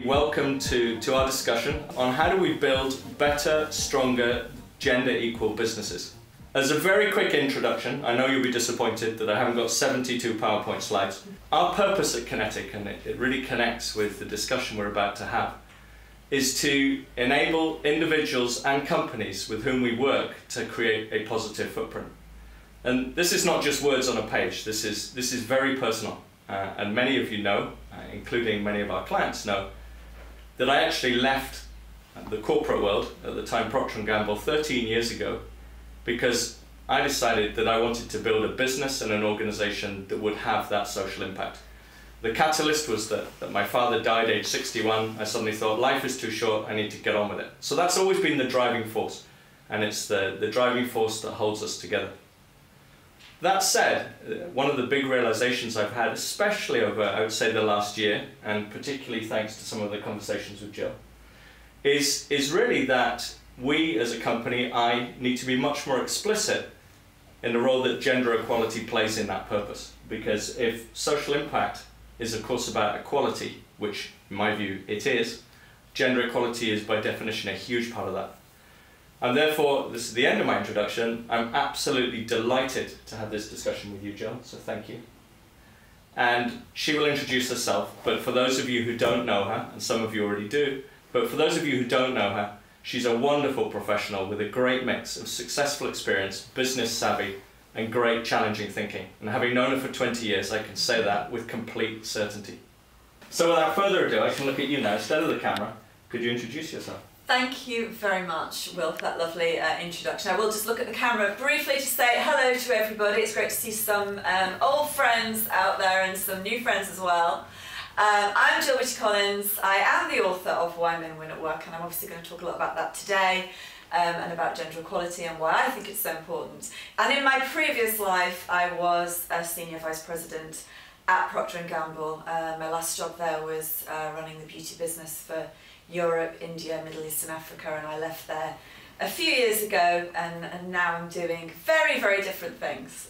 Welcome to our discussion on how do we build better, stronger, gender-equal businesses. As a very quick introduction, I know you'll be disappointed that I haven't got 72 PowerPoint slides. Our purpose at KINETIC, and it really connects with the discussion we're about to have, is to enable individuals and companies with whom we work to create a positive footprint. And this is not just words on a page, this is very personal. And many of you know, including many of our clients know, that I actually left the corporate world, at the time Procter & Gamble, 13 years ago, because I decided that I wanted to build a business and an organization that would have that social impact. The catalyst was that my father died age 61. I suddenly thought, life is too short, I need to get on with it. So that's always been the driving force, and it's the driving force that holds us together. That said, one of the big realizations I've had, especially over, I would say, the last year, and particularly thanks to some of the conversations with Jill, is really that we as a company, I need to be much more explicit in the role that gender equality plays in that purpose. Because if social impact is of course about equality, which in my view it is, gender equality is by definition a huge part of that. And therefore, this is the end of my introduction. I'm absolutely delighted to have this discussion with you, Jill, so thank you. And she will introduce herself, but for those of you who don't know her, and some of you already do, but for those of you who don't know her, she's a wonderful professional with a great mix of successful experience, business savvy, and great challenging thinking. And having known her for 20 years, I can say that with complete certainty. So without further ado, I can look at you now instead of the camera. Could you introduce yourself? Thank you very much, Will, for that lovely introduction. I will just look at the camera briefly to say hello to everybody. It's great to see some old friends out there and some new friends as well. I'm Gill Whitty-Collins. I am the author of Why Men Win at Work, and I'm obviously going to talk a lot about that today. And about gender equality and why I think it's so important. And in my previous life, I was a senior vice president at Procter & Gamble. My last job there was running the beauty business for Europe, India, Middle East and Africa, and I left there a few years ago, and now I'm doing very, very different things,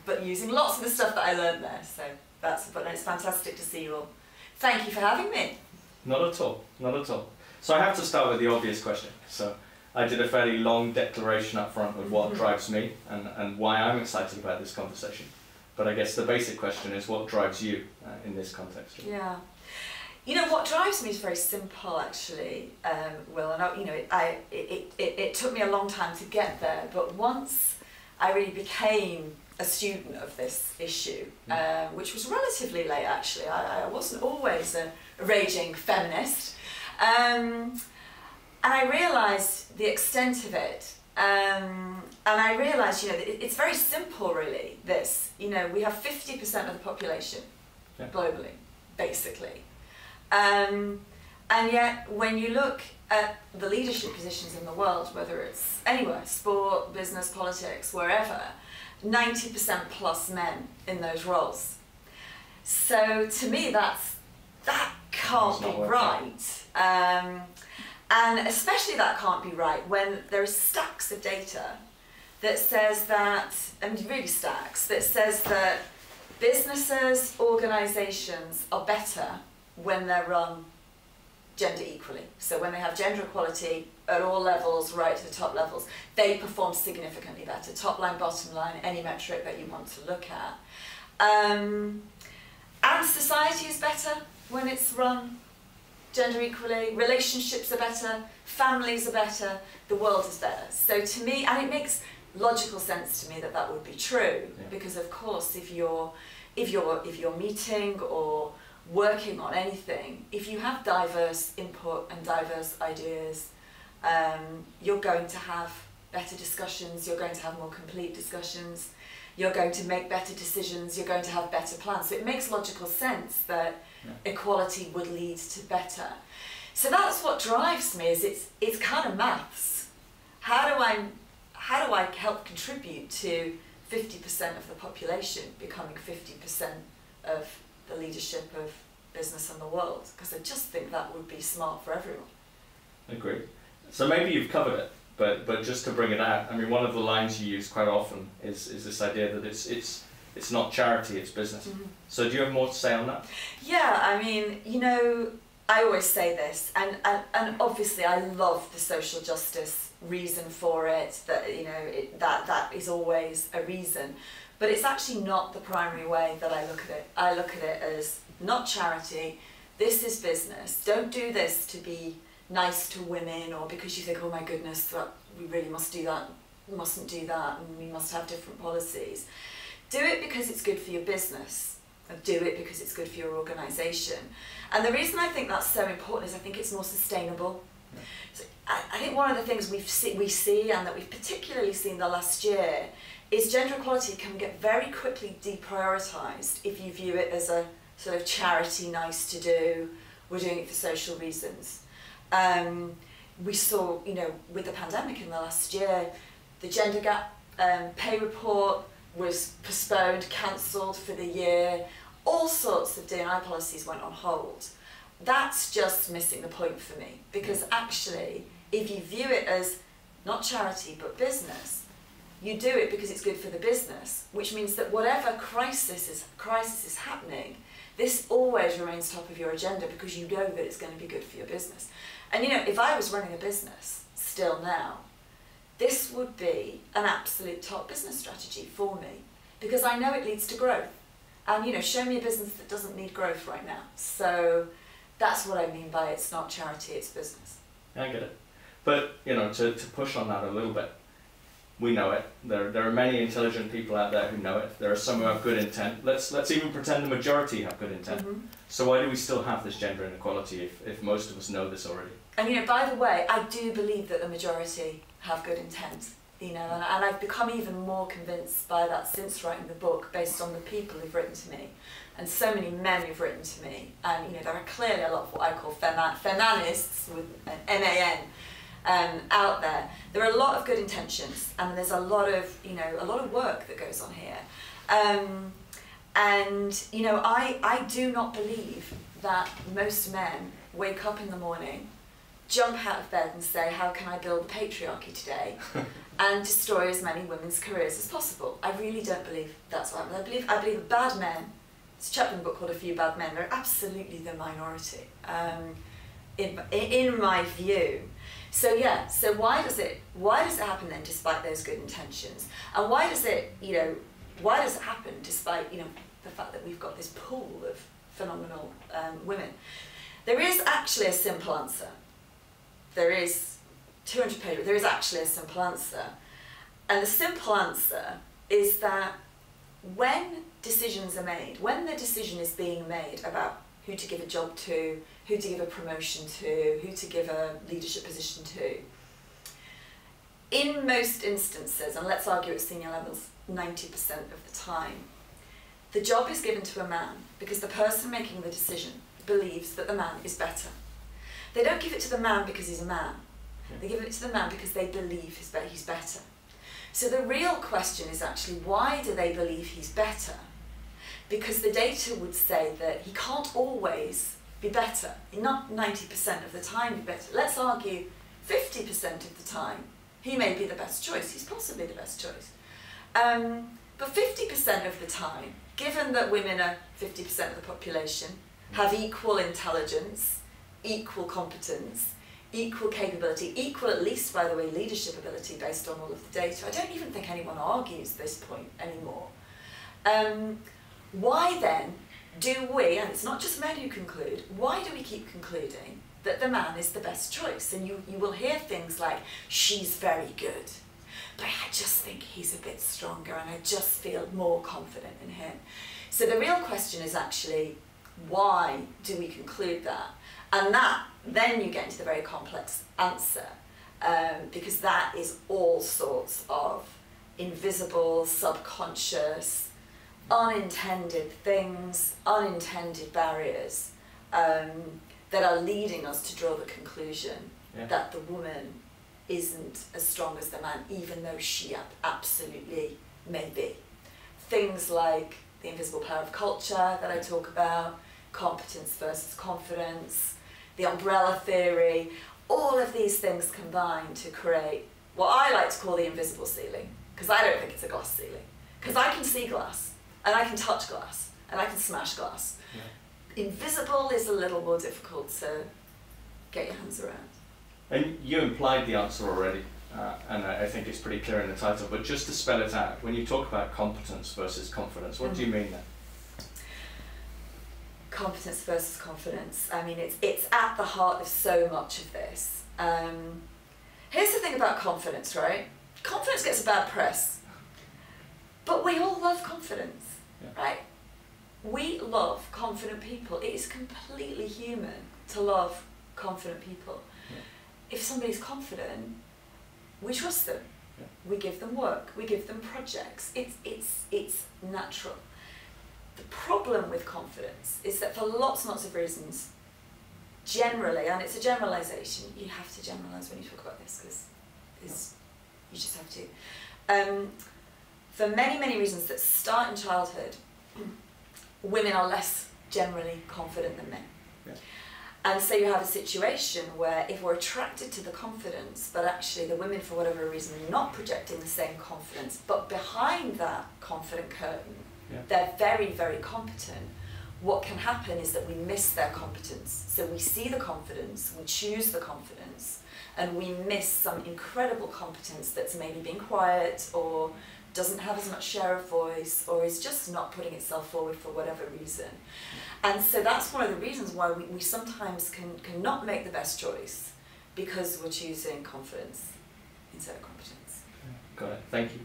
but using lots of the stuff that I learned there. So it's fantastic to see you all. Thank you for having me. Not at all, not at all. So I have to start with the obvious question. So I did a fairly long declaration up front of what drives me and why I'm excited about this conversation. But I guess the basic question is, what drives you in this context? Yeah. You know, what drives me is very simple, actually, Will. And it took me a long time to get there, but once I really became a student of this issue, which was relatively late, actually. I wasn't always a raging feminist. And I realised the extent of it, and I realised, you know, it's very simple, really, this. You know, we have 50% of the population globally, basically. And yet, when you look at the leadership positions in the world, whether it's anywhere, sport, business, politics, wherever, 90% plus men in those roles. So, to me, that can't be right. And especially that can't be right when there are stacks of data that says that, I mean really stacks, that says that businesses, organisations are better when they're run gender equally. So when they have gender equality at all levels, right to the top levels, they perform significantly better. Top line, bottom line, any metric that you want to look at. And society is better when it's run gender equally, relationships are better, families are better, the world is better. So to me, and it makes logical sense to me that that would be true, because of course if you're meeting or working on anything, if you have diverse input and diverse ideas, you're going to have better discussions, you're going to have more complete discussions, you're going to make better decisions, you're going to have better plans. So it makes logical sense that equality would lead to better. So that's what drives me, is it's kind of maths. How do I help contribute to 50% of the population becoming 50% of the leadership of business and the world? Because I just think that would be smart for everyone. Agreed. So maybe you've covered it, but just to bring it out, I mean, one of the lines you use quite often is this idea that it's not charity, it's business. So do you have more to say on that? Yeah, I mean, you know, I always say this, and obviously I love the social justice reason for it, that, you know, that is always a reason, but it's actually not the primary way that I look at it. I look at it as not charity, this is business. Don't do this to be nice to women, or because you think, oh my goodness, that we really must do that, we mustn't do that, and we must have different policies. Do it because it's good for your business, and do it because it's good for your organisation. And the reason I think that's so important is I think it's more sustainable. Yeah. So I think one of the things we see, and that we've particularly seen the last year, is gender equality can get very quickly deprioritised if you view it as a sort of charity, nice to do, we're doing it for social reasons. We saw, you know, with the pandemic in the last year, the gender gap pay report was postponed, cancelled for the year. All sorts of D&I policies went on hold. That's just missing the point for me, because actually, if you view it as not charity but business, you do it because it's good for the business, which means that whatever crisis is happening, this always remains top of your agenda because you know that it's going to be good for your business. And you know, if I was running a business still now, this would be an absolute top business strategy for me, because I know it leads to growth. And you know, show me a business that doesn't need growth right now. So that's what I mean by it's not charity, it's business. I get it. But you know, to push on that a little bit, we know it. There are many intelligent people out there who know it. There are some who have good intent. Let's even pretend the majority have good intent. Mm-hmm. So why do we still have this gender inequality if most of us know this already? And you know, by the way, I do believe that the majority have good intent. You know, and I've become even more convinced by that since writing the book, based on the people who've written to me, and so many men who've written to me. And you know, there are clearly a lot of what I call femanists with an M-A-N out there. There are a lot of good intentions, and there's a lot of, you know, a lot of work that goes on here. And you know, I do not believe that most men wake up in the morning, jump out of bed and say, how can I build the patriarchy today and destroy as many women's careers as possible. I really don't believe that's what happens. I believe bad men, there's a chapter in the book called A Few Bad Men, they're absolutely the minority, in my view. So yeah, so why does it happen then despite those good intentions? And why does it happen despite, you know, the fact that we've got this pool of phenomenal women? There is actually a simple answer. There is 200 pages, there is actually a simple answer. And the simple answer is that when decisions are made, when the decision is being made about who to give a job to, who to give a promotion to, who to give a leadership position to, in most instances, and let's argue at senior levels, 90% of the time, the job is given to a man because the person making the decision believes that the man is better. They don't give it to the man because he's a man. They give it to the man because they believe he's better. So the real question is actually, why do they believe he's better? Because the data would say that he can't always be better. Not 90% of the time be better. Let's argue 50% of the time he may be the best choice. He's possibly the best choice. But 50% of the time, given that women are 50% of the population, have equal intelligence, equal competence, equal capability, equal at least, by the way, leadership ability based on all of the data. I don't even think anyone argues this point anymore. Why then do we, and it's not just men who conclude, why do we keep concluding that the man is the best choice? And you will hear things like, she's very good, but I just think he's a bit stronger and I just feel more confident in him. So the real question is actually, why do we conclude that? And that, then you get into the very complex answer, because that is all sorts of invisible, subconscious, unintended things, unintended barriers that are leading us to draw the conclusion that the woman isn't as strong as the man, even though she absolutely may be. Things like the invisible power of culture that I talk about, competence versus confidence, the umbrella theory, all of these things combine to create what I like to call the invisible ceiling, because I don't think it's a glass ceiling, because I can see glass, and I can touch glass, and I can smash glass. invisible is a little more difficult to get your hands around. And you implied the answer already, and I think it's pretty clear in the title, but just to spell it out, when you talk about competence versus confidence, what do you mean there? Competence versus confidence. I mean, it's at the heart of so much of this. Here's the thing about confidence, right? Confidence gets a bad press, but we all love confidence, right? We love confident people. It is completely human to love confident people. If somebody's confident, we trust them. We give them work. We give them projects. It's natural. The problem with confidence is that for lots and lots of reasons, generally, and it's a generalisation, you have to generalise when you talk about this because you just have to. For many, many reasons that start in childhood, women are less generally confident than men. And so you have a situation where if we're attracted to the confidence, but actually the women, for whatever reason, are not projecting the same confidence, but behind that confident curtain, they're very, very competent, what can happen is that we miss their competence. So we see the confidence, we choose the confidence, and we miss some incredible competence that's maybe being quiet or doesn't have as much share of voice or is just not putting itself forward for whatever reason. And so that's one of the reasons why we sometimes can not make the best choice because we're choosing confidence instead of competence. Got it, thank you.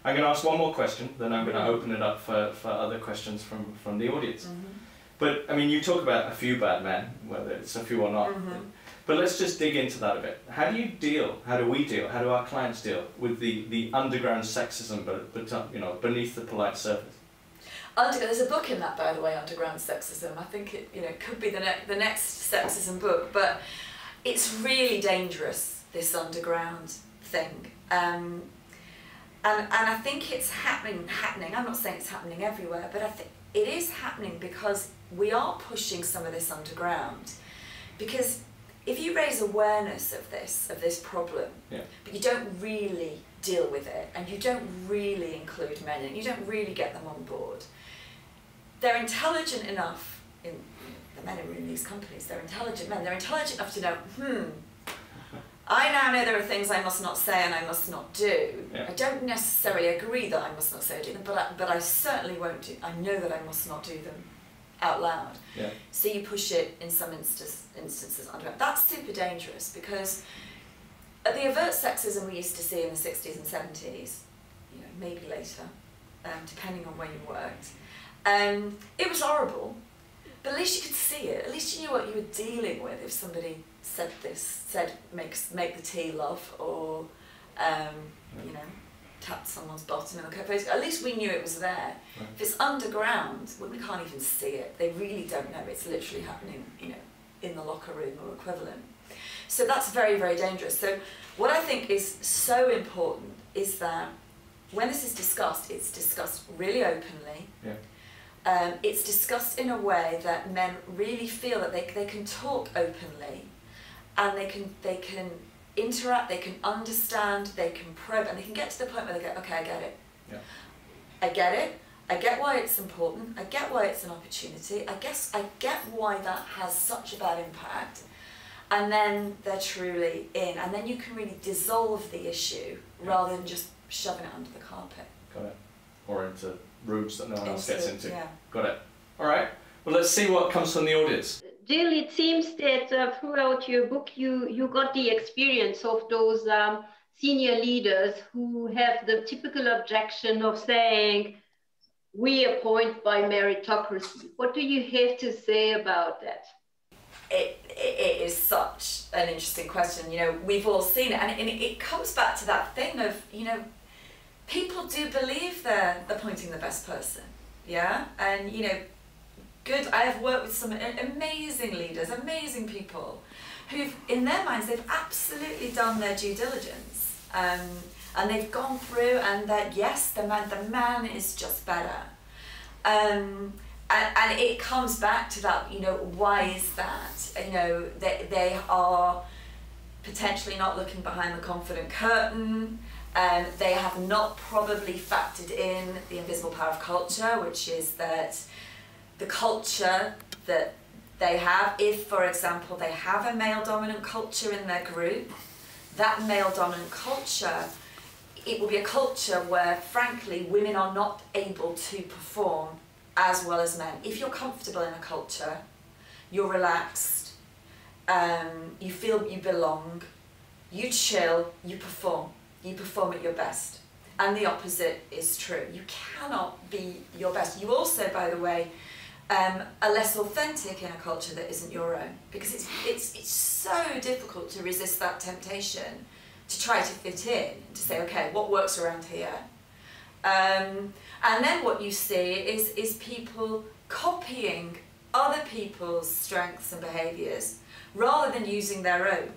I'm going to ask one more question, then I'm going to open it up for other questions from the audience. But, I mean, you talk about a few bad men, whether it's a few or not, but let's just dig into that a bit. How do you deal, how do we deal, how do our clients deal with the underground sexism, but you know, beneath the polite surface? There's a book in that, by the way, Underground Sexism. I think it could be the next sexism book, but it's really dangerous, this underground thing. And I think it's happening. I'm not saying it's happening everywhere, but I think it is happening because we are pushing some of this underground. Because if you raise awareness of this problem, but you don't really deal with it, and you don't really include men, and you don't really get them on board, they're intelligent enough, the men who are in these companies, they're intelligent men, they're intelligent enough to know, I now know there are things I must not say and I must not do. I don't necessarily agree that I must not say or do them, but I certainly won't do, I know that I must not do them out loud. So you push it in some instances underground. That's super dangerous because the overt sexism we used to see in the 60s and 70s, maybe later, depending on where you worked, it was horrible, but at least you could see it. At least you knew what you were dealing with if somebody said make the tea, love, or tapped someone's bottom in the coat. At least we knew it was there. If it's underground, well, we can't even see it. They really don't know. It's literally happening, in the locker room or equivalent. So that's very, very dangerous. So what I think is so important is that when this is discussed, it's discussed really openly. It's discussed in a way that men really feel that they can talk openly, and they can interact, they can understand, they can probe, and they can get to the point where they go, okay, I get it. I get it. I get why it's important. I get why it's an opportunity. I get why that has such a bad impact. And then they're truly in, and then you can really dissolve the issue rather than just shoving it under the carpet. Got it. Or into rooms that no one else gets into. Got it. All right. Well, let's see what comes from the audience. Gill, it seems that throughout your book you got the experience of those senior leaders who have the typical objection of saying, we appoint by meritocracy. What do you have to say about that? It is such an interesting question. We've all seen it, and it comes back to that thing of, people do believe they're appointing the best person, and I have worked with some amazing leaders, amazing people, who've, in their minds, they've absolutely done their due diligence, and they've gone through, and that yes, the man is just better, and it comes back to that, why is that? They are potentially not looking behind the confident curtain. They have not probably factored in the invisible power of culture, which is that the culture that they have. If, for example, they have a male-dominant culture in their group, that male-dominant culture, it will be a culture where, frankly, women are not able to perform as well as men. If you're comfortable in a culture, you're relaxed, you feel you belong, you chill, you perform at your best. And the opposite is true. You cannot be your best. You also, by the way, are less authentic in a culture that isn't your own, because it's so difficult to resist that temptation to try to fit in, to say, okay, what works around here? And then what you see is people copying other people's strengths and behaviours rather than using their own.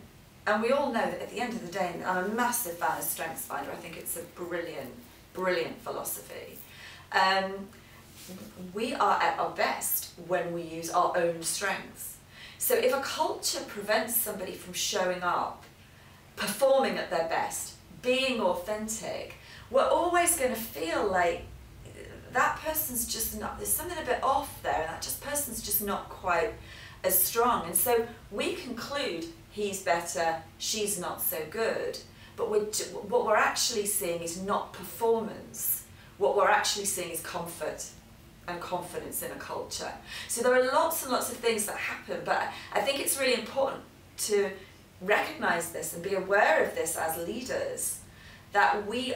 And we all know that at the end of the day, and I'm a massive fan of StrengthsFinder, I think it's a brilliant, brilliant philosophy. We are at our best when we use our own strengths. So if a culture prevents somebody from showing up, performing at their best, being authentic, we're always going to feel like that person's just not, there's something a bit off there, and that person's just not quite as strong. And so we conclude he's better, she's not so good. But what we're actually seeing is not performance. What we're actually seeing is comfort and confidence in a culture. So there are lots and lots of things that happen, but I think it's really important to recognize this and be aware of this as leaders, that when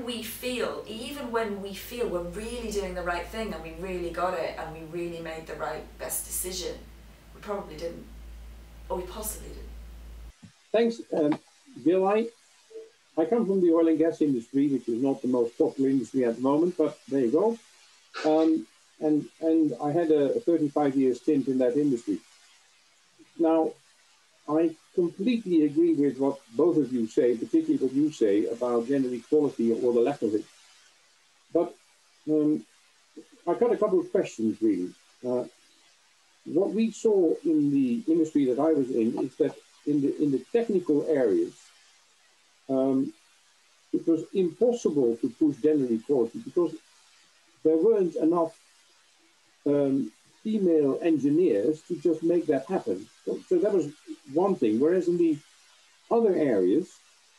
we feel, even when we feel we're really doing the right thing and we really got it and we really made the right best decision, we probably didn't, or we possibly didn't. Thanks, Gill. I come from the oil and gas industry, which is not the most popular industry at the moment, but there you go. And I had a 35-year stint in that industry. Now, I completely agree with what both of you say, particularly what you say about gender equality or the lack of it. But I've got a couple of questions, really. What we saw in the industry that I was in is that in the technical areas, it was impossible to push gender equality because there weren't enough female engineers to just make that happen. So that was one thing. Whereas in the other areas,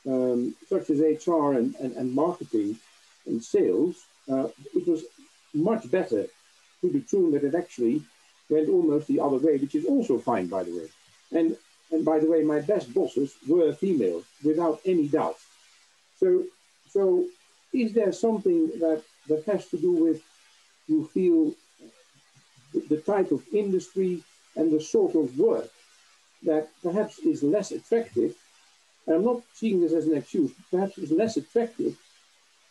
such as HR and marketing and sales, it was much better, to the tune that it actually went almost the other way, which is also fine, by the way. And by the way, my best bosses were female, without any doubt. So is there something that has to do with, you feel, the type of industry and the sort of work that perhaps is less attractive? And I'm not seeing this as an excuse, perhaps is less attractive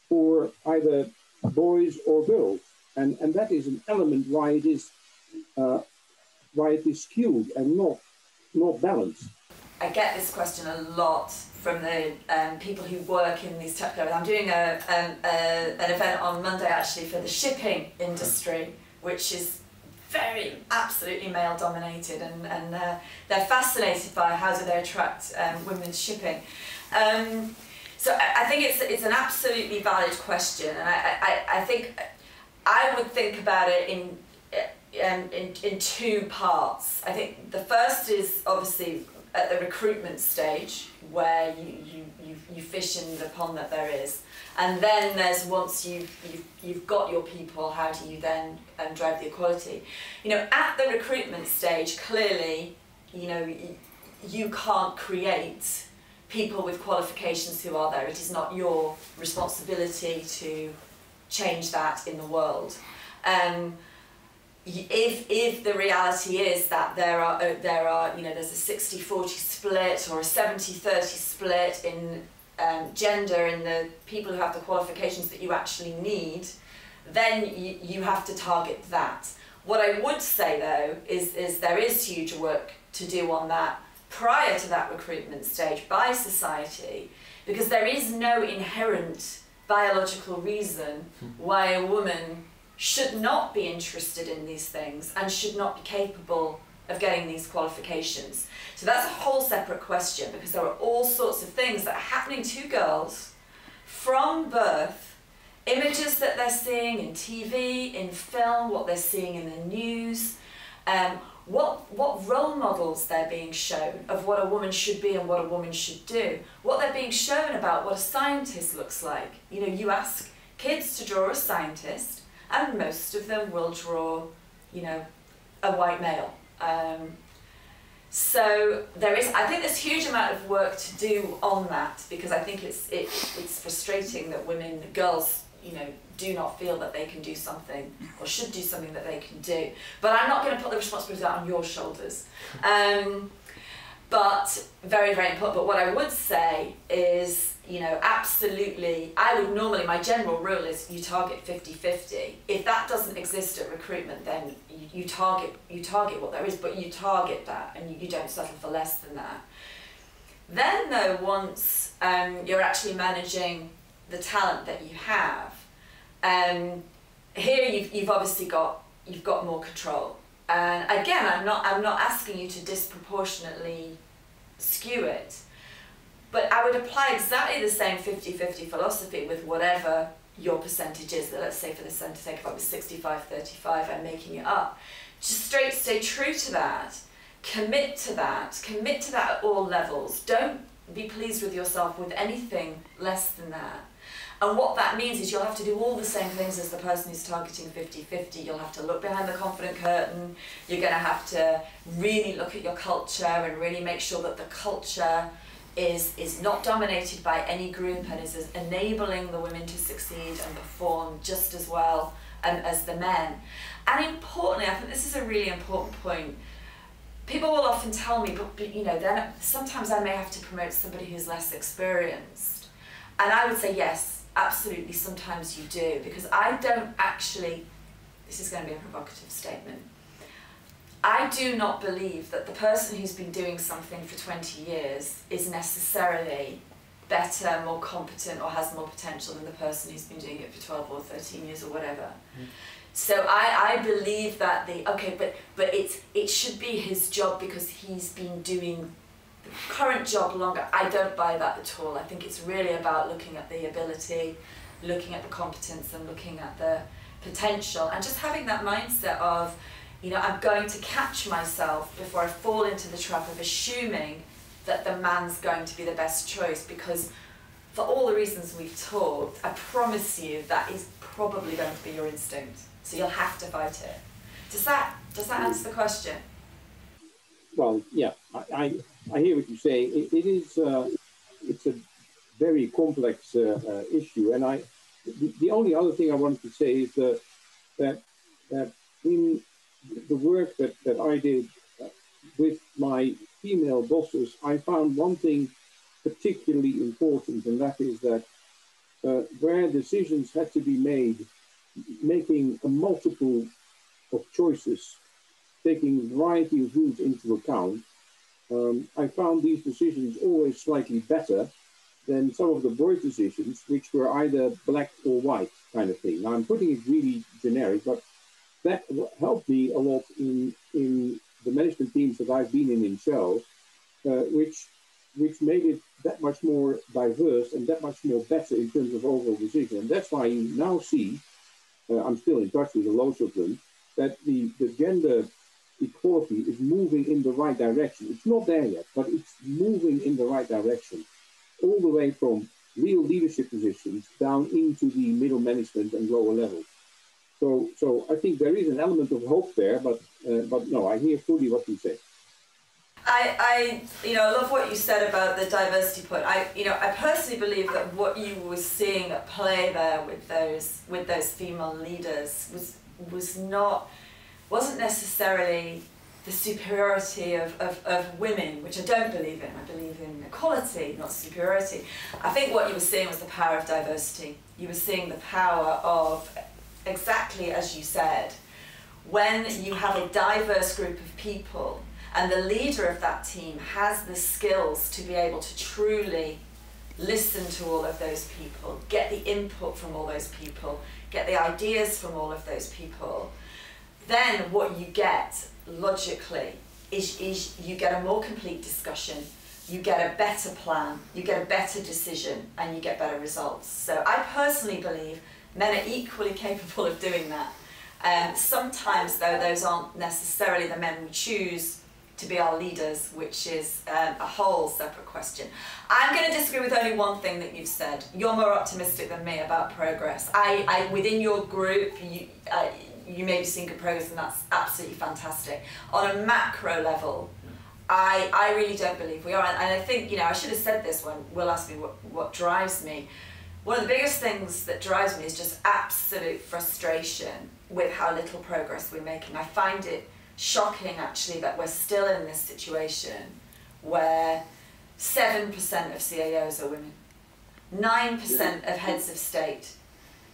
for either boys or girls. And that is an element why it is skewed and not balanced. I get this question a lot from the people who work in these tech areas. I'm doing an event on Monday actually for the shipping industry, which is absolutely male dominated, and they're fascinated by how do they attract women to shipping. So I think it's an absolutely valid question, and I think I would think about it in two parts. I think the first is obviously at the recruitment stage, where you fish in the pond that there is, and then there's once you've got your people, how do you then drive the equality? You know, at the recruitment stage, clearly, you know, you can't create people with qualifications who are there. It is not your responsibility to change that in the world. If the reality is that there are you know, there's a 60-40 split or a 70-30 split in gender in the people who have the qualifications that you actually need, then you have to target that. What I would say though is there is huge work to do on that prior to that recruitment stage by society, because there is no inherent biological reason why a woman should not be interested in these things and should not be capable of getting these qualifications. So that's a whole separate question, because there are all sorts of things that are happening to girls from birth images that they're seeing in TV, in film, what they're seeing in the news, what role models they're being shown of what a woman should be and what a woman should do, what they're being shown about what a scientist looks like. You know, you ask kids to draw a scientist, and most of them will draw, you know, a white male. So there is, I think there's a huge amount of work to do on that, because I think it's frustrating that women, girls, you know, do not feel that they can do something or should do something that they can do. But I'm not going to put the responsibility out on your shoulders. But very, very important. But what I would say is, you know, absolutely, I would normally, my general rule is you target 50-50. If that doesn't exist at recruitment, then you target what there is, but you target that and you don't settle for less than that. Then though, once you're actually managing the talent that you have, here you've obviously got more control. And again, I'm not asking you to disproportionately skew it, but I would apply exactly the same 50-50 philosophy with whatever your percentage is. Let's say for the sake if I was 65-35, I'm making it up. Just stay true to that. Commit to that at all levels. Don't be pleased with yourself with anything less than that. And what that means is you'll have to do all the same things as the person who's targeting 50-50. You'll have to look behind the confident curtain. You're going to have to really look at your culture and really make sure that the culture is not dominated by any group and is enabling the women to succeed and perform just as well as the men. And importantly, I think this is a really important point. People will often tell me, but you know, then sometimes I may have to promote somebody who's less experienced. And I would say yes. Absolutely, sometimes you do, because I don't actually, this is going to be a provocative statement, I do not believe that the person who's been doing something for 20 years is necessarily better, more competent, or has more potential than the person who's been doing it for 12 or 13 years or whatever. Mm. So I believe that but it should be his job because he's been doing the current job longer. I don't buy that at all. I think it's really about looking at the ability, looking at the competence, and looking at the potential, and just having that mindset of, you know, I'm going to catch myself before I fall into the trap of assuming that the man's going to be the best choice, because for all the reasons we've talked, I promise you that is probably going to be your instinct. So you'll have to fight it. Does that answer the question? Well, yeah, I hear what you say. It's a very complex issue, and the only other thing I wanted to say is that in the work that I did with my female bosses, I found one thing particularly important, and that is that where decisions had to be made, making a multiple of choices, taking a variety of views into account, I found these decisions always slightly better than some of the board decisions, which were either black or white kind of thing. Now, I'm putting it really generic, but that helped me a lot in the management teams that I've been in Shell, which made it that much more diverse and that much more better in terms of overall decision. And that's why you now see, I'm still in touch with a lot of them, that the gender equality is moving in the right direction. It's not there yet, but it's moving in the right direction, all the way from real leadership positions down into the middle management and lower levels. So I think there is an element of hope there, but no, I hear fully what you say. I love what you said about the diversity point. I personally believe that what you were seeing at play there with those female leaders wasn't necessarily the superiority of women, which I don't believe in. I believe in equality, not superiority. I think what you were seeing was the power of diversity. You were seeing the power of, exactly as you said, when you have a diverse group of people and the leader of that team has the skills to be able to truly listen to all of those people, get the input from all those people, get the ideas from all of those people, then what you get logically is you get a more complete discussion, you get a better plan, you get a better decision, and you get better results. So I personally believe Men are equally capable of doing that. Sometimes, though, those aren't necessarily the men we choose to be our leaders, which is a whole separate question. I'm going to disagree with only one thing that you've said. You're more optimistic than me about progress. Within your group, you may be seeing good progress, and that's absolutely fantastic. On a macro level, I really don't believe we are. And I think, you know, I should have said this when Will asked me what drives me. One of the biggest things that drives me is just absolute frustration with how little progress we're making. I find it shocking, actually, that we're still in this situation where 7% of CAOs are women, 9% of heads of state,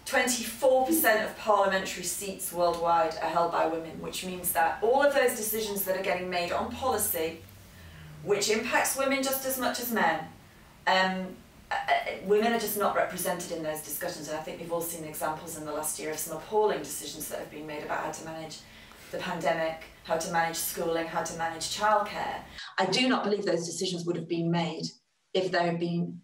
24% of parliamentary seats worldwide are held by women, which means that all of those decisions that are getting made on policy, which impacts women just as much as men, women are just not represented in those discussions. And I think we've all seen examples in the last year of some appalling decisions that have been made about how to manage the pandemic, how to manage schooling, how to manage childcare. I do not believe those decisions would have been made if there had been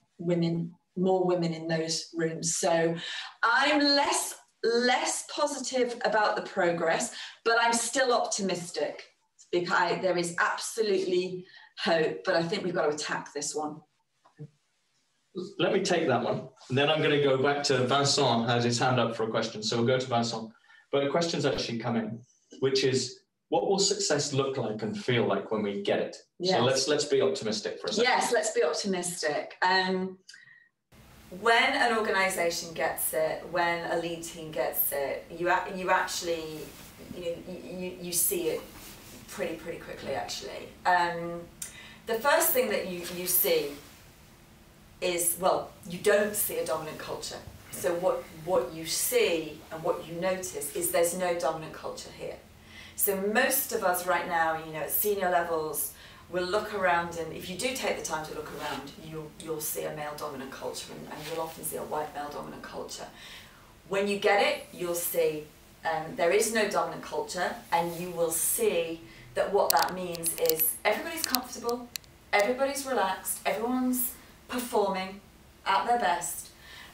more women in those rooms. So I'm less positive about the progress, but I'm still optimistic because there is absolutely hope, but I think we've got to attack this one. Let me take that one. And then I'm going to go back to Vincent, has his hand up for a question. So we'll go to Vincent. But a question's actually come in, which is, what will success look like and feel like when we get it? Yes. So let's be optimistic for a second. Yes, let's be optimistic. When an organisation gets it, when a lead team gets it, you actually, you see it pretty quickly, actually. The first thing that you see is, well, you don't see a dominant culture. So what you see and what you notice is there's no dominant culture here. So most of us right now, at senior levels, will look around, and if you do take the time to look around, you'll see a male dominant culture, and you'll often see a white male dominant culture. When you get it, you'll see there is no dominant culture, and you will see that what that means is everybody's comfortable, everybody's relaxed, everyone's performing at their best,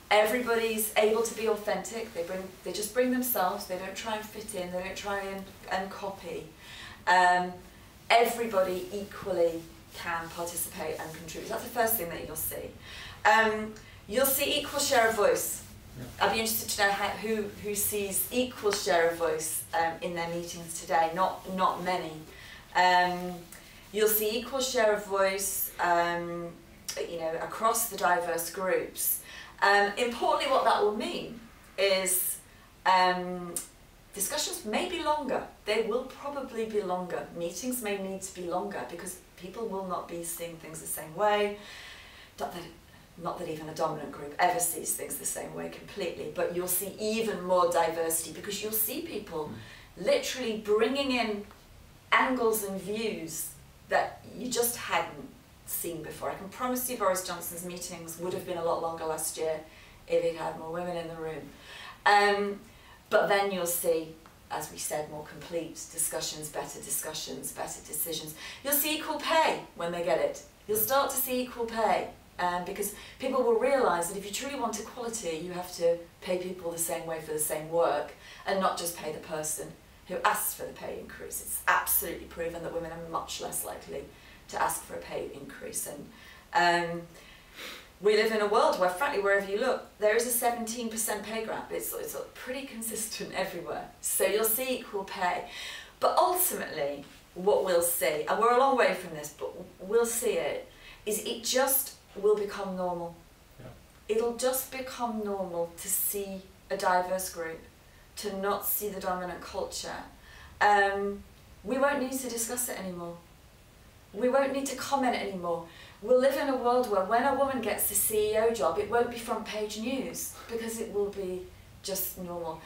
everybody's able to be authentic, they just bring themselves, they don't try and fit in, they don't try and copy. Everybody equally can participate and contribute. That's the first thing that you'll see. You'll see equal share of voice. Yeah. I'd be interested to know who sees equal share of voice in their meetings today. Not many. You'll see equal share of voice, across the diverse groups. Importantly, what that will mean is discussions may be longer. They will probably be longer. Meetings may need to be longer because people will not be seeing things the same way. Not that even a dominant group ever sees things the same way completely, but you'll see even more diversity because you'll see people literally bringing in angles and views that you just hadn't seen before. I can promise you Boris Johnson's meetings would have been a lot longer last year if he'd had more women in the room. But then you'll see, as we said, more complete discussions, better decisions. You'll see equal pay when they get it. You'll start to see equal pay because people will realise that if you truly want equality, you have to pay people the same way for the same work and not just pay the person who asks for the pay increase. It's absolutely proven that women are much less likely to ask for a pay increase. And we live in a world where, frankly, wherever you look, there is a 17% pay gap. It's pretty consistent everywhere. So you'll see equal pay. But ultimately, what we'll see, and we're a long way from this, but we'll see it, is it just will become normal. Yeah. It'll just become normal to see a diverse group, to not see the dominant culture. We won't need to discuss it anymore. We won't need to comment anymore. We'll live in a world where when a woman gets the CEO job, it won't be front page news because it will be just normal.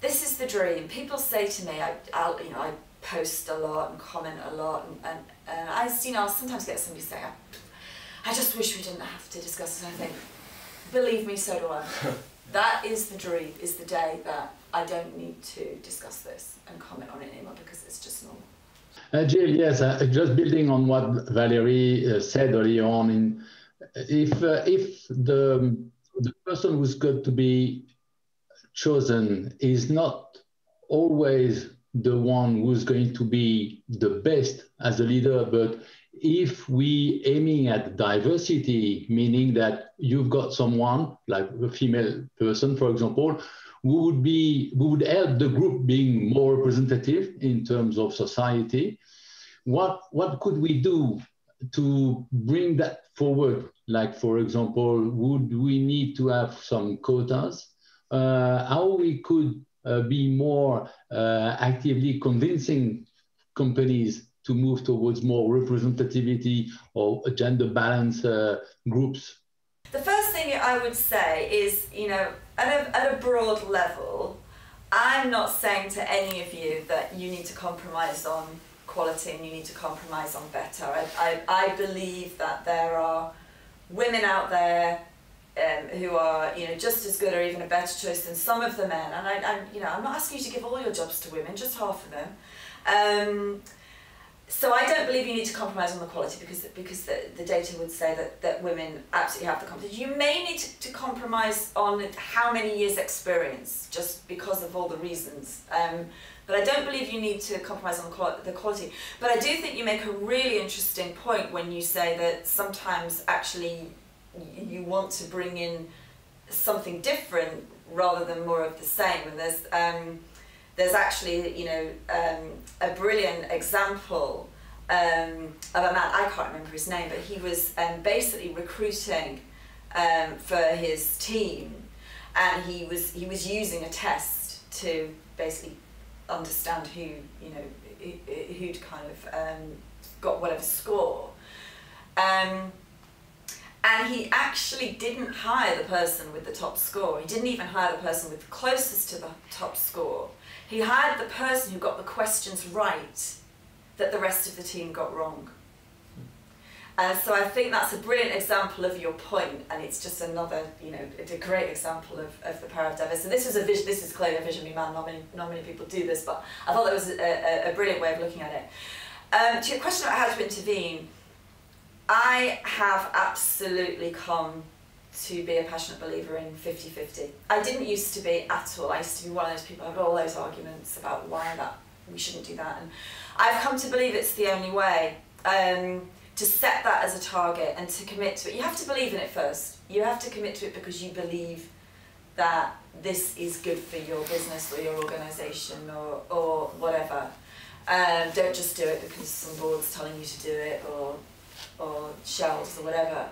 This is the dream. People say to me, I post a lot and comment a lot, and I'll sometimes get somebody say, I just wish we didn't have to discuss it. And I think, believe me, so do I. That is the dream, is the day that I don't need to discuss this and comment on it anymore because it's just normal. Gill, yes, just building on what Valerie said earlier on, if the the person who's got to be chosen is not always the one who's going to be the best as a leader, but if we aiming at diversity, meaning that you've got someone like a female person, for example, who would help the group being more representative in terms of society. What could we do to bring that forward? Like, for example, would we need to have some quotas? How we could be more actively convincing companies to move towards more representativity or gender balance groups? The first thing I would say is, you know, at a broad level, I'm not saying to any of you that you need to compromise on quality and you need to compromise on better. I believe that there are women out there who are, you know, just as good or even a better choice than some of the men. And you know, I'm not asking you to give all your jobs to women, just half of them. So I don't believe you need to compromise on the quality because the data would say that women absolutely have the competence. You may need to compromise on how many years experience, just because of all the reasons. But I don't believe you need to compromise on the quality. But I do think you make a really interesting point when you say that sometimes actually you want to bring in something different rather than more of the same. And there's actually, you know, a brilliant example of a man, I can't remember his name, but he was basically recruiting for his team, and he was using a test to basically understand who, you know, who'd kind of got whatever score. And he actually didn't hire the person with the top score. He didn't even hire the person with the closest to the top score. He hired the person who got the questions right that the rest of the team got wrong. And so I think that's a brilliant example of your point, and it's just another, you know, it's a great example of the power of diversity. So this is clearly a visionary man, not many people do this, but I thought that was a brilliant way of looking at it. To your question about how to intervene, I have absolutely come to be a passionate believer in 50-50. I didn't used to be at all. I used to be one of those people who had all those arguments about why we shouldn't do that. And I've come to believe it's the only way, to set that as a target and to commit to it. You have to believe in it first. You have to commit to it because you believe that this is good for your business or your organisation or whatever. Don't just do it because some board's telling you to do it or shelves or whatever.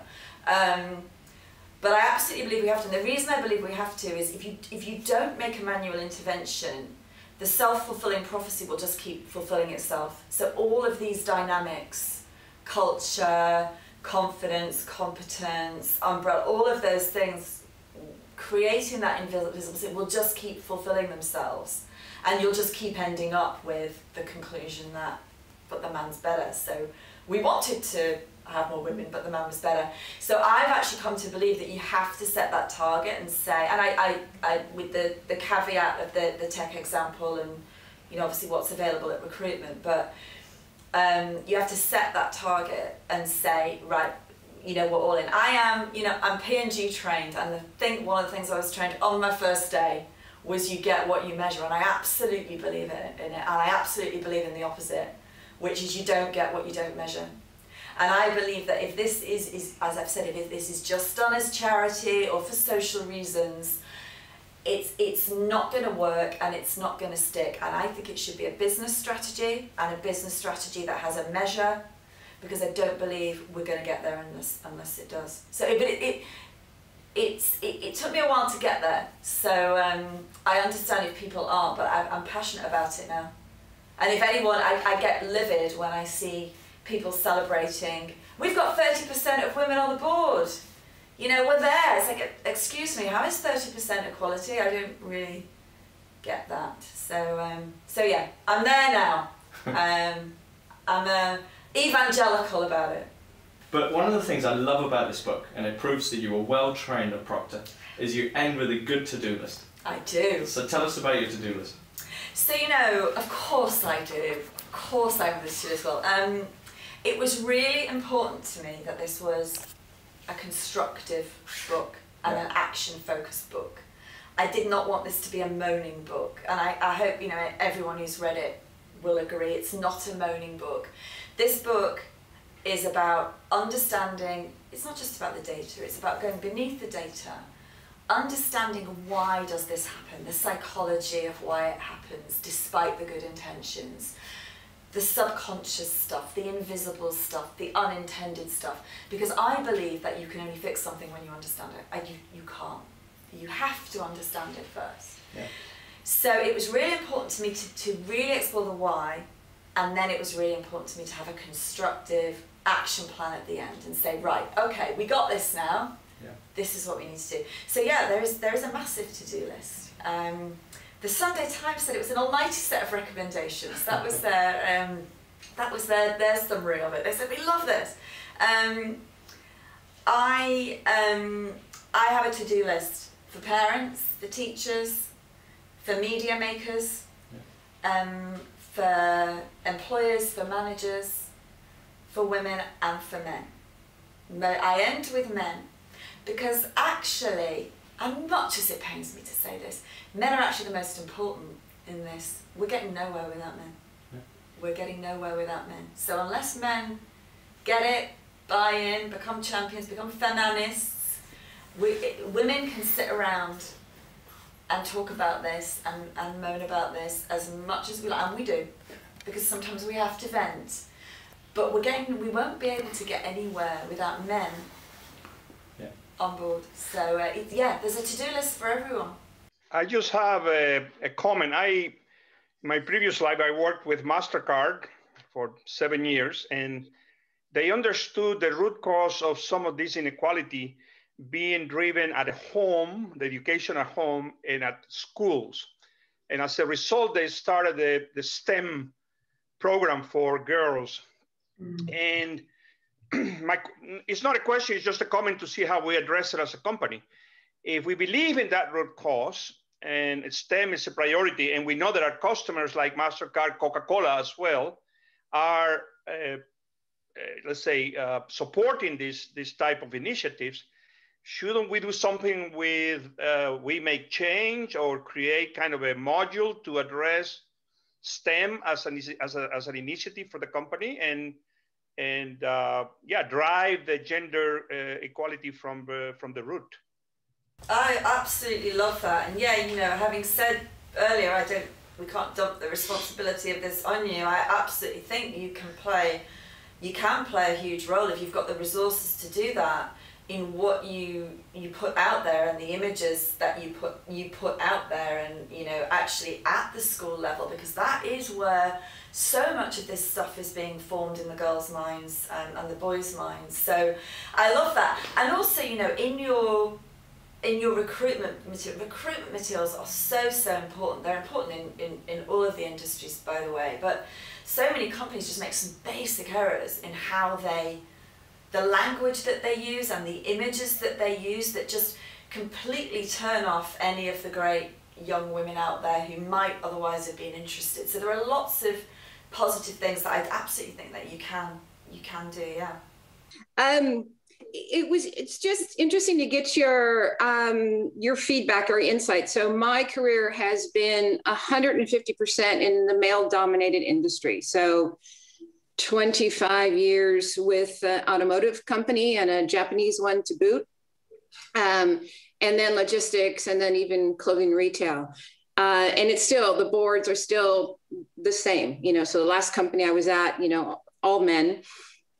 But I absolutely believe we have to. And the reason I believe we have to is if you don't make a manual intervention, the self-fulfilling prophecy will just keep fulfilling itself. So all of these dynamics, culture, confidence, competence, umbrella, all of those things, creating that invisible, will just keep fulfilling themselves. And you'll just keep ending up with the conclusion that, but the man's better. So we wanted to have more women, but the man was better. So I've actually come to believe that you have to set that target and say, and I with the caveat of the tech example and, you know, obviously what's available at recruitment, but you have to set that target and say, right, you know, we're all in. I am, you know, I'm P&G trained, and one of the things I was trained on my first day was you get what you measure, and I absolutely believe in it, and I absolutely believe in the opposite, which is you don't get what you don't measure. And I believe that if this is, as I've said, if this is just done as charity or for social reasons, it's not going to work and it's not going to stick. And I think it should be a business strategy, and a business strategy that has a measure, because I don't believe we're going to get there unless it does. So, but it took me a while to get there. So I understand if people aren't, but I'm passionate about it now. And if anyone, I get livid when I see people celebrating, we've got 30% of women on the board. You know, we're there. It's like, excuse me, how is 30% equality? I don't really get that. So yeah, I'm there now. I'm evangelical about it. But one of the things I love about this book, and it proves that you were well trained at Procter, is you end with a good to-do list. I do. So tell us about your to-do list. So, you know, of course I do. Of course I have this to-do as well. It was really important to me that this was a constructive book. and an action-focused book. I did not want this to be a moaning book, and I hope, you know, everyone who's read it will agree it's not a moaning book. This book is about understanding, it's not just about the data, it's about going beneath the data, understanding why does this happen, the psychology of why it happens despite the good intentions, the subconscious stuff, the invisible stuff, the unintended stuff, because I believe that you can only fix something when you understand it. You can't. You have to understand it first. Yeah. So it was really important to me to really explore the why, and then it was really important to me to have a constructive action plan at the end and say, right, okay, we got this now. Yeah. This is what we need to do. So yeah, there is a massive to-do list. The Sunday Times said it was an almighty set of recommendations. That was their summary of it. They said, we love this. I have a to-do list for parents, for teachers, for media makers, for employers, for managers, for women and for men. But I end with men because actually, and much as it pains me to say this, men are actually the most important in this. We're getting nowhere without men. Yeah. We're getting nowhere without men. So unless men get it, buy in, become champions, become feminists, women can sit around and talk about this and moan about this as much as we like, and we do, because sometimes we have to vent. But we won't be able to get anywhere without men on board. So yeah, there's a to-do list for everyone. I just have a comment. In my previous life, I worked with MasterCard for 7 years, and they understood the root cause of some of this inequality being driven at home, the education at home and at schools. And as a result, they started the STEM program for girls. And it's not a question, it's just a comment to see how we address it as a company. If we believe in that root cause and STEM is a priority, and we know that our customers like MasterCard, Coca-Cola as well, are, let's say, supporting this type of initiatives, shouldn't we do something with We Make Change, or create kind of a module to address STEM as an initiative for the company and drive the gender equality from the root? I absolutely love that, and yeah, you know, having said earlier, we can't dump the responsibility of this on you. I absolutely think you can play a huge role if you've got the resources to do that in what you put out there and the images that you put out there, and you know, actually at the school level, because that is where so much of this stuff is being formed in the girls' minds and the boys' minds. So I love that. And also, you know, in your recruitment materials are so important. They're important in all of the industries, by the way, but so many companies just make some basic errors in how the language that they use and the images that they use that just completely turn off any of the great young women out there who might otherwise have been interested. So there are lots of positive things that I absolutely think that you can do, yeah. It's just interesting to get your feedback or insight. So my career has been 150% in the male-dominated industry. So 25 years with an automotive company and a Japanese one to boot, and then logistics, and then even clothing retail. And it's still, the boards are still the same, you know, so the last company I was at, you know, all men.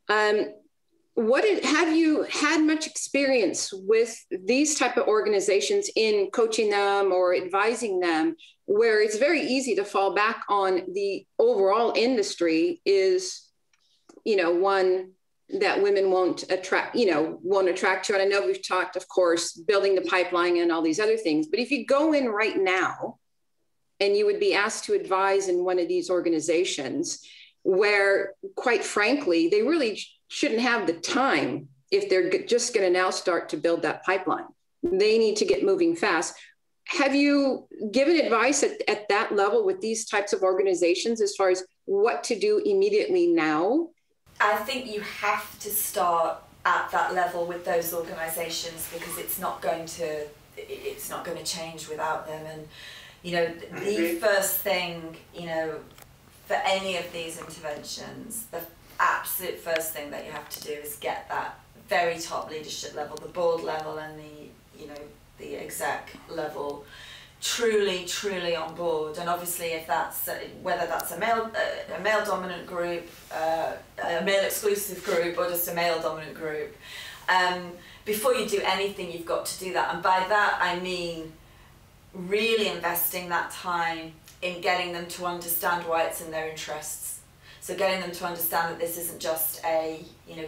Have you had much experience with these type of organizations in coaching them or advising them, where it's very easy to fall back on the overall industry is, you know, one that women won't attract to? And I know we've talked, of course, building the pipeline and all these other things, but if you go in right now and you would be asked to advise in one of these organizations where, quite frankly, they really shouldn't have the time if they're just going to now start to build that pipeline. They need to get moving fast. Have you given advice at that level with these types of organizations as far as what to do immediately now? I think you have to start at that level with those organisations, because it's not going to change without them. And you know, the first thing, you know, for any of these interventions, the absolute first thing that you have to do is get that very top leadership level, the board level and the, you know, the exec level, truly on board. And obviously, if that's whether that's a male dominant group, a male exclusive group, or just a male dominant group, before you do anything, you've got to do that. And by that I mean really investing that time in getting them to understand why it's in their interests. So getting them to understand that this isn't just a, you know,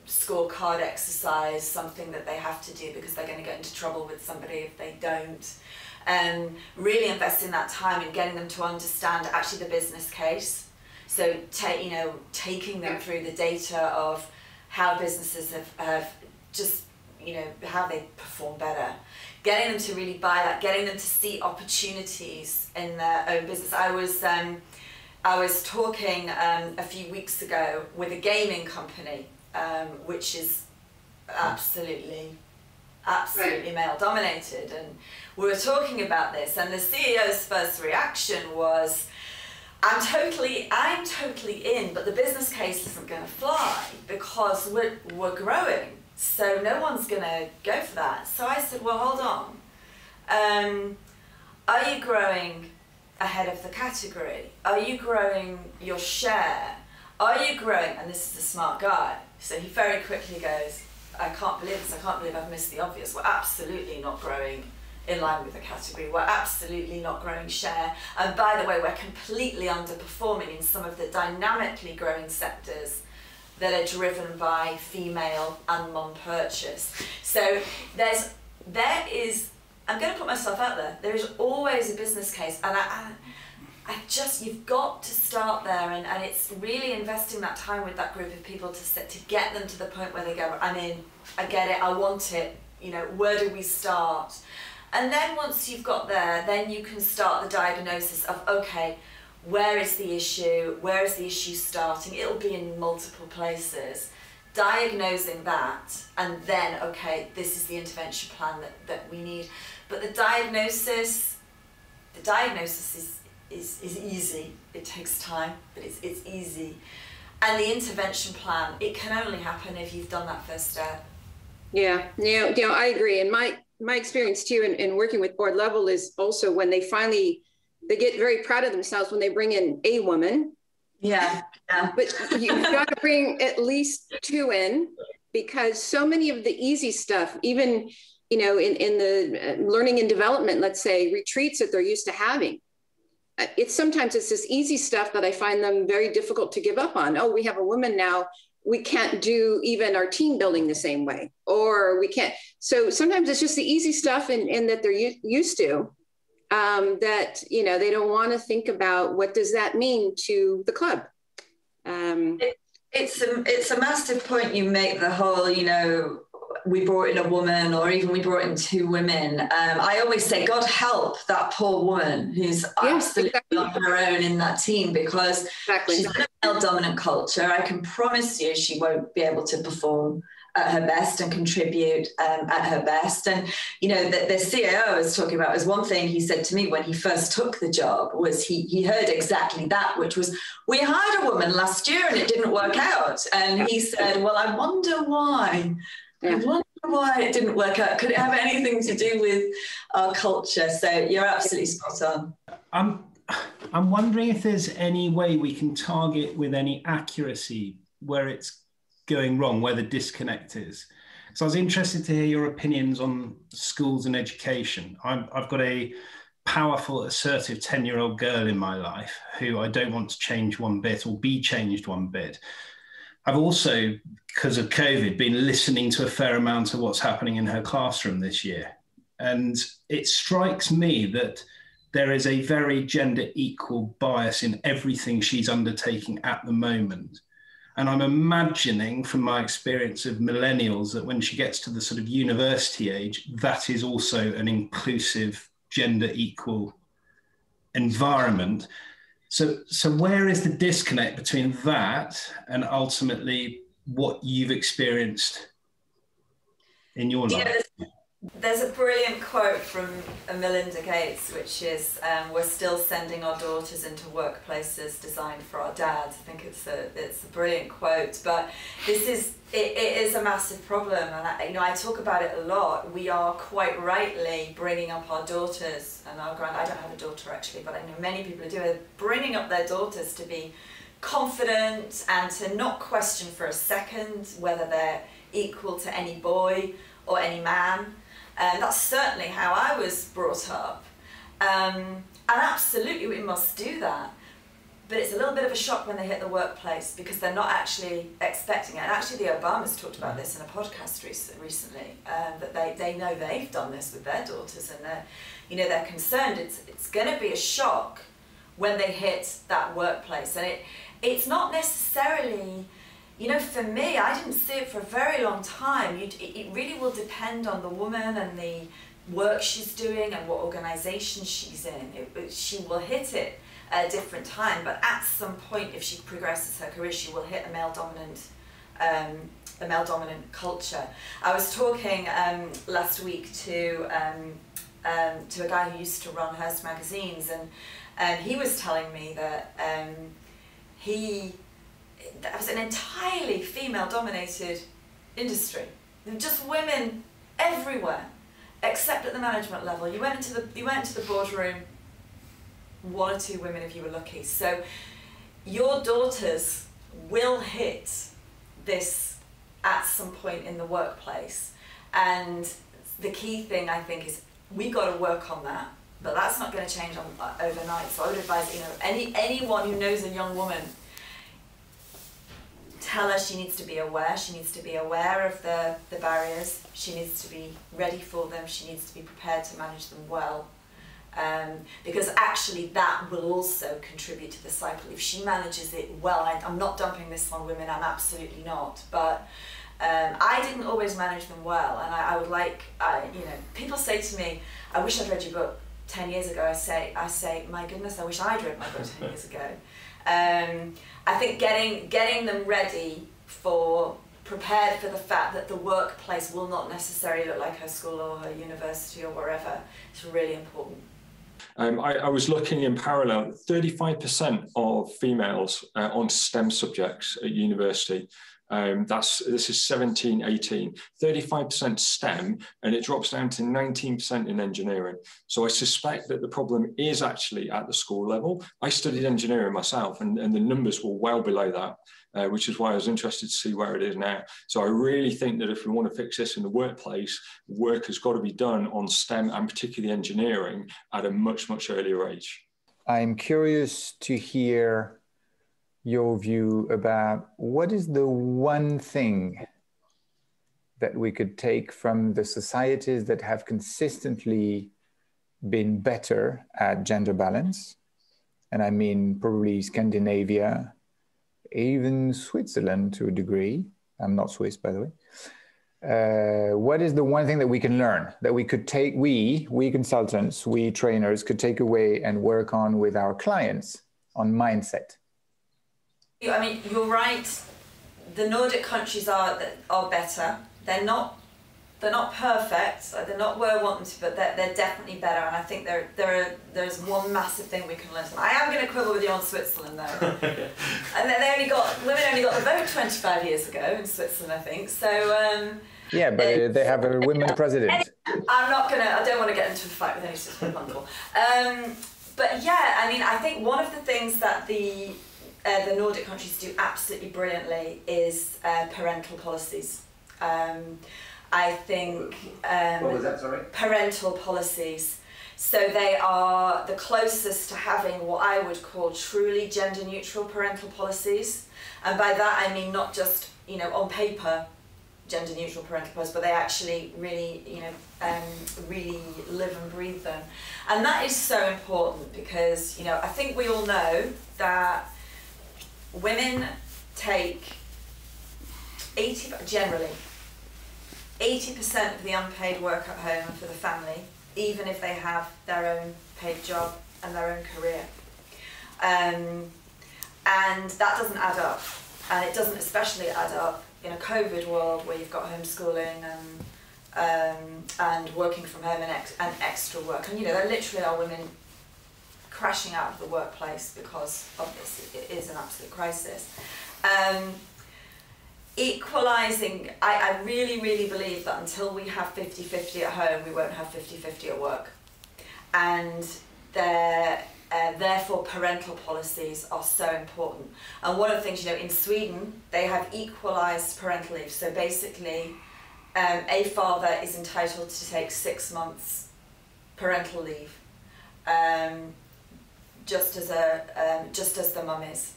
scorecard exercise, something that they have to do because they're going to get into trouble with somebody if they don't. Really investing that time in getting them to understand actually the business case. So taking them through the data of how businesses have just, you know, how they perform better. Getting them to really buy that, getting them to see opportunities in their own business. I was talking a few weeks ago with a gaming company, which is absolutely male dominated, and we were talking about this, and the CEO's first reaction was, I'm totally in, but the business case isn't going to fly because we're growing, so no one's going to go for that. So I said, well, hold on, are you growing ahead of the category? Are you growing your share? Are you growing? And this is a smart guy, so he very quickly goes, I can't believe this, I can't believe I've missed the obvious. We're absolutely not growing in line with the category. We're absolutely not growing share. And by the way, we're completely underperforming in some of the dynamically growing sectors that are driven by female and mom purchase. So there is, I'm going to put myself out there is always a business case, and you've got to start there, and it's really investing that time with that group of people to get them to the point where they go, I'm in, I get it, I want it, you know, where do we start? And then once you've got there, then you can start the diagnosis of, okay, where is the issue? Where is the issue starting? It'll be in multiple places. Diagnosing that, and then, okay, this is the intervention plan that we need. But the diagnosis is easy. It takes time, but it's easy. And the intervention plan, it can only happen if you've done that first step. Yeah, I agree. And my experience too in working with board level is also when they get very proud of themselves when they bring in a woman. Yeah. But you've got to bring at least two in, because so many of the easy stuff, even, you know, in the learning and development, let's say retreats that they're used to having, sometimes it's this easy stuff that I find them very difficult to give up on. Oh, we have a woman now, we can't do even our team building the same way, or we can't. So sometimes it's just the easy stuff and that they're used to, that, you know, they don't want to think about what does that mean to the club. It's a massive point you make, the whole, you know, we brought in a woman, or even we brought in two women. I always say, God help that poor woman who's absolutely on her own in that team, because she's in a male-dominant culture. I can promise you she won't be able to perform at her best and contribute at her best. And, you know, the CAO I was talking about is one thing he said to me when he first took the job, was he heard exactly that, which was, we hired a woman last year and it didn't work out. And he said, well, I wonder why. I wonder why it didn't work out. Could it have anything to do with our culture? So you're absolutely spot on. I'm wondering if there's any way we can target with any accuracy where it's going wrong, where the disconnect is. So I was interested to hear your opinions on schools and education. I've got a powerful, assertive 10-year-old girl in my life who I don't want to change one bit or be changed one bit. I've also, because of COVID, been listening to a fair amount of what's happening in her classroom this year. And it strikes me that there is a very gender equal bias in everything she's undertaking at the moment. And I'm imagining from my experience of millennials that when she gets to the sort of university age, that is also an inclusive, gender equal environment. So where is the disconnect between that and ultimately what you've experienced in your life? There's a brilliant quote from Melinda Gates, which is, "We're still sending our daughters into workplaces designed for our dads." I think it's a brilliant quote, but it is a massive problem, and I talk about it a lot. We are quite rightly bringing up our daughters and our I don't have a daughter actually, but I know many people do it, bringing up their daughters to be confident and to not question for a second whether they're equal to any boy or any man. That's certainly how I was brought up. And absolutely we must do that. But it's a little bit of a shock when they hit the workplace because they're not actually expecting it. And actually the Obamas talked about this in a podcast recently, that they know they've done this with their daughters and they're concerned. It's going to be a shock when they hit that workplace. And it's not necessarily... for me, I didn't see it for a very long time. It really will depend on the woman and the work she's doing and what organisation she's in. She will hit it at a different time, but at some point, if she progresses her career, she will hit a male-dominant culture. I was talking last week to a guy who used to run Hearst magazines, and he was telling me that that was an entirely female-dominated industry. There were just women everywhere, except at the management level. You went into the boardroom, one or two women if you were lucky. So your daughters will hit this at some point in the workplace, and the key thing I think is we got to work on that. But that's not going to change overnight. So I would advise anyone who knows a young woman, tell her she needs to be aware. She needs to be aware of the barriers. She needs to be ready for them. She needs to be prepared to manage them well. Because actually that will also contribute to the cycle. If she manages it well, I'm not dumping this on women, I'm absolutely not. But I didn't always manage them well. And I would like, people say to me, I wish I'd read your book 10 years ago. I say, my goodness, I wish I'd read my book 10 years ago. I think getting them ready prepared for the fact that the workplace will not necessarily look like her school or her university or wherever is really important. I was looking in parallel, 35% of females on STEM subjects at university. This is 17, 18, 35% STEM, and it drops down to 19% in engineering. So I suspect that the problem is actually at the school level. I studied engineering myself, and the numbers were well below that, which is why I was interested to see where it is now. So I really think that if we want to fix this in the workplace, work has got to be done on STEM and particularly engineering at a much, much earlier age. I'm curious to hear your view about what is the one thing that we could take from the societies that have consistently been better at gender balance. And I mean probably Scandinavia, even Switzerland to a degree. I'm not Swiss, by the way. What is the one thing that we can learn, that we could take, we consultants, we trainers could take away and work on with our clients on mindset? I mean, you're right. The Nordic countries are better. They're not perfect. They're not where I want them to, but they're definitely better. And I think there's one massive thing we can learn from. I am going to quibble with you on Switzerland, though. And women only got the vote 25 years ago in Switzerland, I think. So. Yeah, but they have a women president. I don't want to get into a fight with any Swiss uncle. But yeah, I mean, I think one of the things that the Nordic countries do absolutely brilliantly is parental policies. I think... what was that, sorry? Parental policies. So they are the closest to having what I would call truly gender-neutral parental policies. And by that I mean not just, on paper, gender-neutral parental policies, but they actually really, really live and breathe them. And that is so important because, I think we all know that women take generally 80% of the unpaid work at home and for the family, even if they have their own paid job and their own career. And that doesn't add up. And it doesn't especially add up in a COVID world where you've got homeschooling and working from home and extra work. And, you know, there literally are women crashing out of the workplace because of this. It is an absolute crisis. Equalising, I really, really believe that until we have 50-50 at home, we won't have 50-50 at work. And therefore parental policies are so important. And one of the things, you know, in Sweden, they have equalised parental leave. So basically, a father is entitled to take 6 months parental leave, just as the mum is.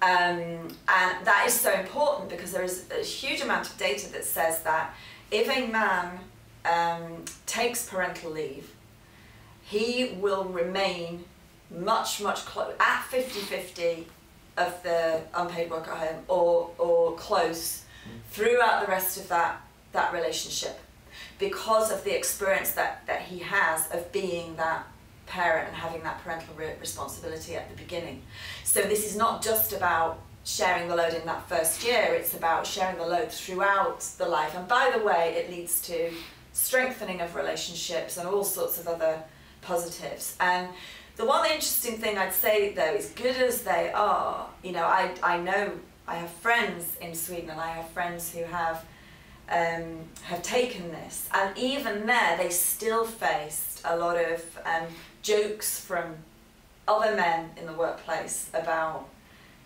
And that is so important because there is a huge amount of data that says that if a man takes parental leave, he will remain much close, at 50-50 of the unpaid work at home or close throughout the rest of that relationship, because of the experience that he has of being that parent and having that parental responsibility at the beginning. So this is not just about sharing the load in that first year, it's about sharing the load throughout the life. And by the way, it leads to strengthening of relationships and all sorts of other positives. And the one interesting thing I'd say though, as good as they are, you know, I know I have friends in Sweden and I have friends who have taken this, and even there they still faced a lot of jokes from other men in the workplace about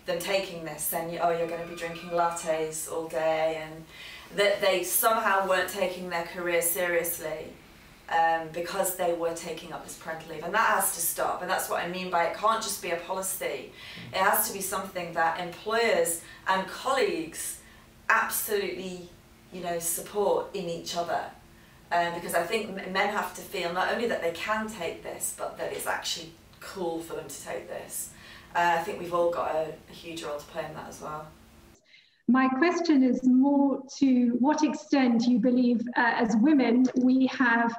them taking this, and oh, you're going to be drinking lattes all day, and that they somehow weren't taking their career seriously because they were taking up this parental leave. And that has to stop, and that's what I mean by it can't just be a policy. It has to be something that employers and colleagues absolutely, you know, support in each other. Because I think men have to feel not only that they can take this, but that it's actually cool for them to take this. I think we've all got a huge role to play in that as well. My question is more to what extent you believe as women we have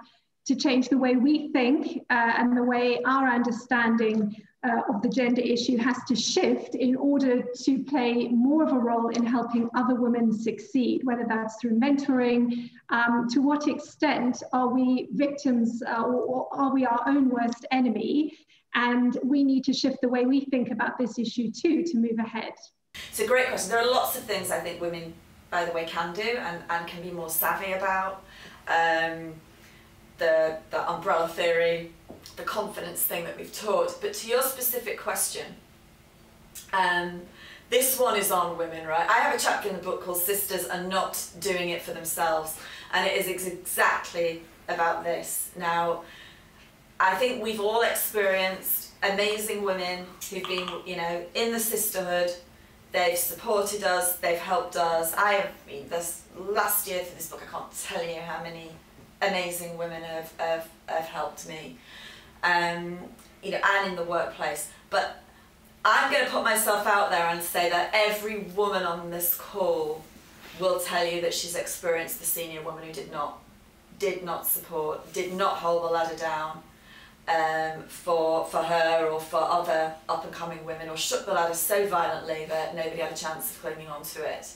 to change the way we think and the way our understanding of the gender issue has to shift in order to play more of a role in helping other women succeed, whether that's through mentoring. To what extent are we victims or are we our own worst enemy? And we need to shift the way we think about this issue too to move ahead. It's a great question. There are lots of things I think women, by the way, can do and can be more savvy about. The umbrella theory, the confidence thing that we've taught. But to your specific question, this one is on women, right? I have a chapter in the book called Sisters Are Not Doing It For Themselves, and it is exactly about this. Now, I think we've all experienced amazing women who've been, you know, in the sisterhood. They've supported us, they've helped us. This last year for this book, I can't tell you how many amazing women have helped me, you know, and in the workplace. But I'm going to put myself out there and say that every woman on this call will tell you that she's experienced the senior woman who did not support, did not hold the ladder down for her or for other up-and-coming women, or shook the ladder so violently that nobody had a chance of clinging onto it.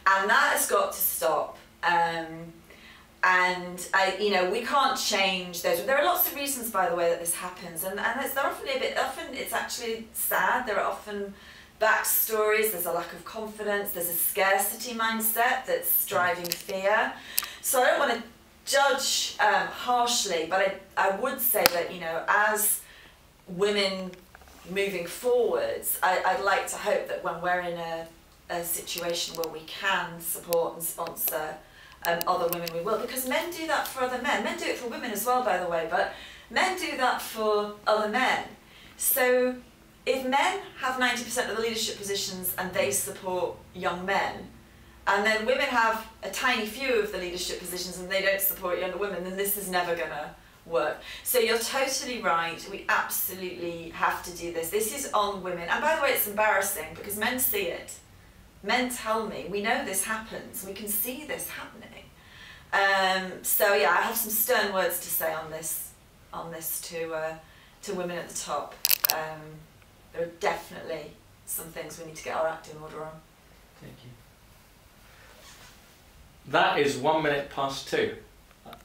And that has got to stop. And you know, we can't change those. There are lots of reasons, by the way, that this happens, and it's often it's actually sad. There are often backstories. There's a lack of confidence. There's a scarcity mindset that's driving fear. So I don't want to judge harshly, but I would say that, you know, as women moving forwards, I'd like to hope that when we're in a situation where we can support and sponsor other women, we will, because men do that for other men. Men do it for women as well, by the way, but men do that for other men. So if men have 90% of the leadership positions and they support young men, and then women have a tiny few of the leadership positions and they don't support younger women, then this is never gonna work. So you're totally right, we absolutely have to do this. This is on women, and by the way, it's embarrassing because men see it. Men tell me, we know this happens, we can see this happening. So yeah, I have some stern words to say on this to women at the top. There are definitely some things we need to get our act in order on. Thank you. That is 1 minute past 2.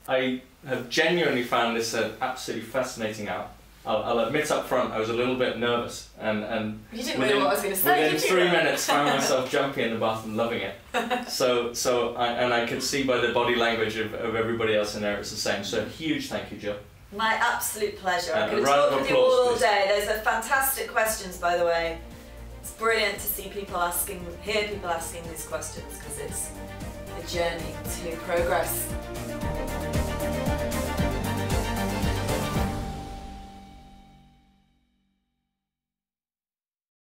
I have genuinely found this an absolutely fascinating app. I'll admit up front I was a little bit nervous, and you didn't know what I was going to say. Within 3 minutes, found myself jumping in the bath and loving it. I could see by the body language of everybody else in there it's the same. So huge thank you, Jill. My absolute pleasure. I could talk with you all day. Those are fantastic questions, by the way. It's brilliant to see people hear people asking these questions, because it's a journey to progress.